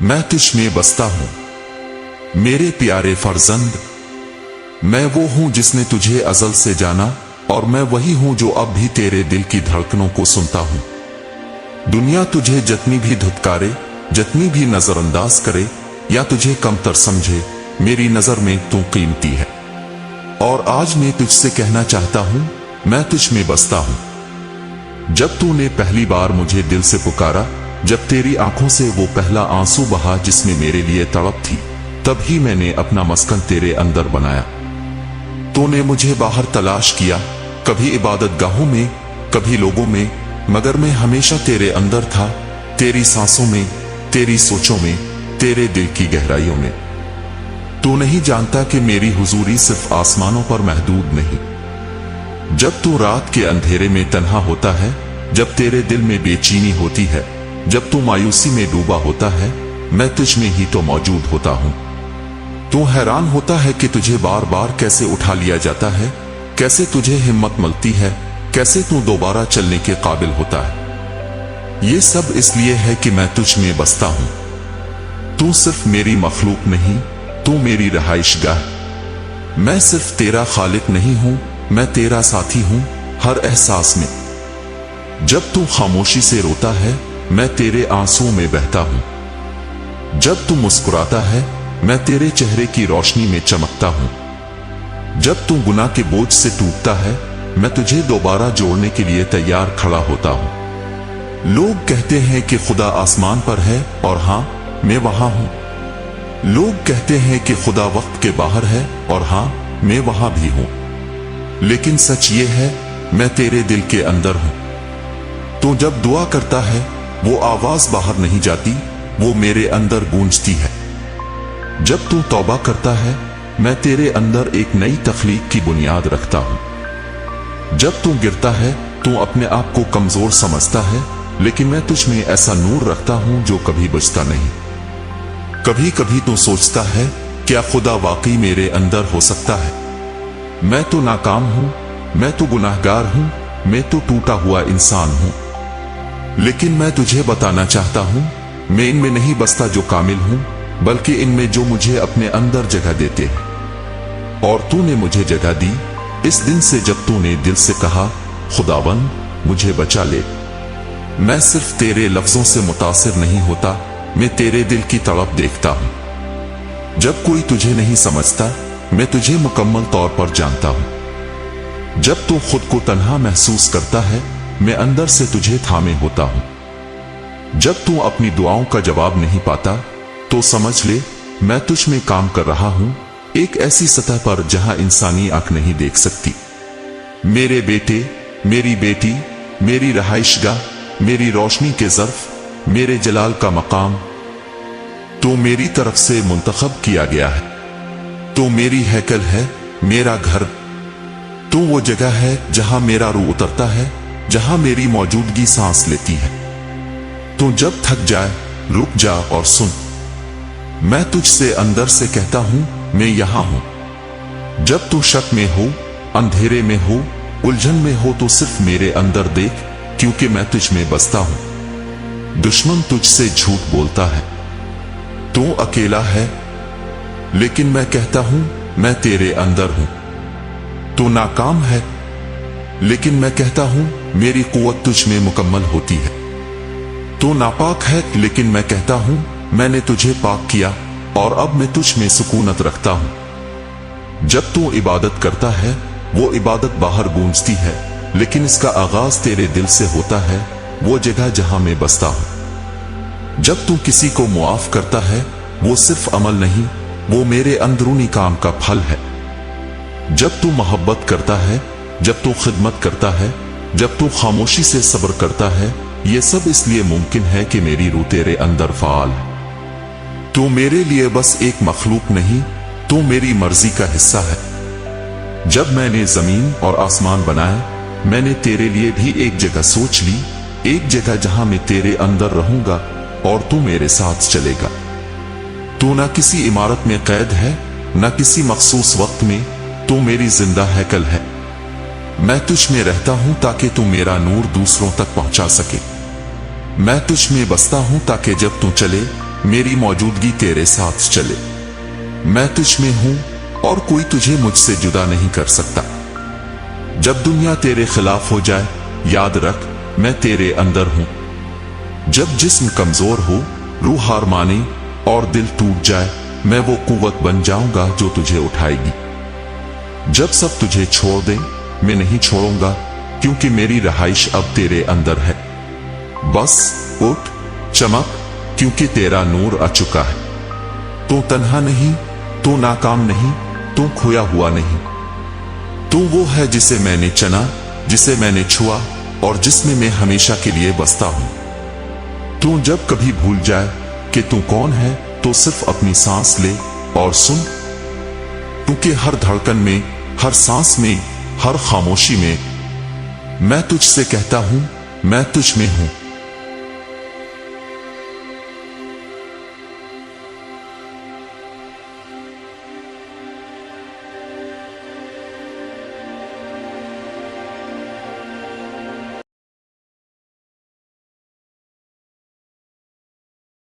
मैं तुझ में बसता हूं मेरे प्यारे फर्जंद। मैं वो हूं जिसने तुझे अज़ल से जाना, और मैं वही हूं जो अब भी तेरे दिल की धड़कनों को सुनता हूं। दुनिया तुझे जितनी भी धुतकारे, जितनी भी नजरअंदाज करे या तुझे कमतर समझे, मेरी नजर में तू कीमती है। और आज मैं तुझसे कहना चाहता हूं, मैं तुझ में बसता हूं। जब तूने पहली बार मुझे दिल से पुकारा, जब तेरी आंखों से वो पहला आंसू बहा जिसमें मेरे लिए तड़प थी, तब ही मैंने अपना मस्कन तेरे अंदर बनाया। तूने मुझे बाहर तलाश किया, कभी इबादत गाहों में, कभी लोगों में, मगर मैं हमेशा तेरे अंदर था, तेरी सांसों में, तेरी सोचों में, तेरे दिल की गहराइयों में। तू नहीं जानता कि मेरी हुजूरी सिर्फ आसमानों पर महदूद नहीं। जब तू रात के अंधेरे में तन्हा होता है, जब तेरे दिल में बेचैनी होती है, जब तू मायूसी में डूबा होता है, मैं तुझ में ही तो मौजूद होता हूं। तू हैरान होता है कि तुझे बार बार कैसे उठा लिया जाता है, कैसे तुझे हिम्मत मिलती है, कैसे तू दोबारा चलने के काबिल होता है। ये सब इसलिए है कि मैं तुझ में बसता हूं। तू सिर्फ मेरी मखलूक नहीं, तू मेरी रहाइशगाह। मैं सिर्फ तेरा खालिक नहीं हूं, मैं तेरा साथी हूं हर एहसास में। जब तू खामोशी से रोता है, मैं तेरे आंसुओं में बहता हूं। जब तू मुस्कुराता है, मैं तेरे चेहरे की रोशनी में चमकता हूं। जब तू गुनाह के बोझ से टूटता है, मैं तुझे दोबारा जोड़ने के लिए तैयार खड़ा होता हूं। लोग कहते हैं कि खुदा आसमान पर है, और हां, मैं वहां हूं। लोग कहते हैं कि खुदा वक्त के बाहर है, और हां, मैं वहां भी हूं। लेकिन सच ये है, मैं तेरे दिल के अंदर हूं। तू जब दुआ करता है, वो आवाज बाहर नहीं जाती, वो मेरे अंदर गूंजती है। जब तू तौबा करता है, मैं तेरे अंदर एक नई तख्लीक की बुनियाद रखता हूं। जब तू गिरता है, तू अपने आप को कमजोर समझता है, लेकिन मैं तुझ में ऐसा नूर रखता हूं जो कभी बुझता नहीं। कभी कभी तू सोचता है, क्या खुदा वाकई मेरे अंदर हो सकता है? मैं तो नाकाम हूं, मैं तो गुनाहगार हूं, मैं तो टूटा हुआ इंसान हूं। लेकिन मैं तुझे बताना चाहता हूं, मैं इनमें नहीं बसता जो कामिल हूं, बल्कि इनमें जो मुझे अपने अंदर जगह देते हैं। और तूने मुझे जगह दी इस दिन से जब तूने दिल से कहा, खुदावंद मुझे बचा ले। मैं सिर्फ तेरे लफ्जों से मुतासिर नहीं होता, मैं तेरे दिल की तड़प देखता हूं। जब कोई तुझे नहीं समझता, मैं तुझे मुकम्मल तौर पर जानता हूं। जब तू खुद को तन्हा महसूस करता है, मैं अंदर से तुझे थामे होता हूं। जब तू अपनी दुआओं का जवाब नहीं पाता, तो समझ ले मैं तुझ में काम कर रहा हूं, एक ऐसी सतह पर जहां इंसानी आंख नहीं देख सकती। मेरे बेटे, मेरी बेटी, मेरी रहाइशगाह, मेरी रोशनी के ज़र्फ, मेरे जलाल का मकाम, तो मेरी तरफ से मुंतखब किया गया है। तो मेरी हैकल है, मेरा घर। तो वो जगह है जहां मेरा रूह उतरता है, जहां मेरी मौजूदगी सांस लेती है। तो जब थक जाए, रुक जा और सुन। मैं तुझसे अंदर से कहता हूं, मैं यहां हूं। जब तू शक में हो, अंधेरे में हो, उलझन में हो, तो सिर्फ मेरे अंदर देख, क्योंकि मैं तुझ में बसता हूं। दुश्मन तुझसे झूठ बोलता है, तू अकेला है, लेकिन मैं कहता हूं, मैं तेरे अंदर हूं। तू नाकाम है, लेकिन मैं कहता हूं, मेरी कुव्वत तुझ में मुकम्मल होती है। तू नापाक है, लेकिन मैं कहता हूं, मैंने तुझे पाक किया, और अब मैं तुझ में सुकूनत रखता हूं। जब तू इबादत करता है, वो इबादत बाहर गूंजती है, लेकिन इसका आगाज तेरे दिल से होता है, वो जगह जहां मैं बसता हूं। जब तू किसी को मुआफ करता है, वो सिर्फ अमल नहीं, वो मेरे अंदरूनी काम का फल है। जब तू मोहब्बत करता है, जब तू खिदमत करता है, जब तू खामोशी से सब्र करता है, ये सब इसलिए मुमकिन है कि मेरी रूह तेरे अंदर फाल है। तू मेरे लिए बस एक मखलूक नहीं, तू मेरी मर्जी का हिस्सा है। जब मैंने जमीन और आसमान बनाए, मैंने तेरे लिए भी एक जगह सोच ली, एक जगह जहां मैं तेरे अंदर रहूंगा और तू मेरे साथ चलेगा। तू ना किसी इमारत में कैद है, ना किसी मखसूस वक्त में, तू मेरी जिंदा हैकल है। मैं तुझ में रहता हूं ताकि तू मेरा नूर दूसरों तक पहुंचा सके। मैं तुझ में बसता हूं ताकि जब तू चले, मेरी मौजूदगी तेरे साथ चले। मैं तुझ में हूं और कोई तुझे मुझसे जुदा नहीं कर सकता। जब दुनिया तेरे खिलाफ हो जाए, याद रख मैं तेरे अंदर हूं। जब जिस्म कमजोर हो, रूह हार माने और दिल टूट जाए, मैं वो कुव्वत बन जाऊंगा जो तुझे उठाएगी। जब सब तुझे छोड़ दे, मैं नहीं छोड़ूंगा, क्योंकि मेरी रहाइश अब तेरे अंदर है। बस उठ, चमक, क्योंकि तेरा नूर आ चुका है। तू तन्हा नहीं, तू नाकाम नहीं, तू खोया हुआ नहीं। तू वो है जिसे मैंने चुना, जिसे मैंने छुआ और जिसमें मैं हमेशा के लिए बसता हूं। तू जब कभी भूल जाए कि तू कौन है, तो सिर्फ अपनी सांस ले और सुन, क्योंकि हर धड़कन में, हर सांस में, हर खामोशी में मैं तुझसे कहता हूं, मैं तुझ में हूं।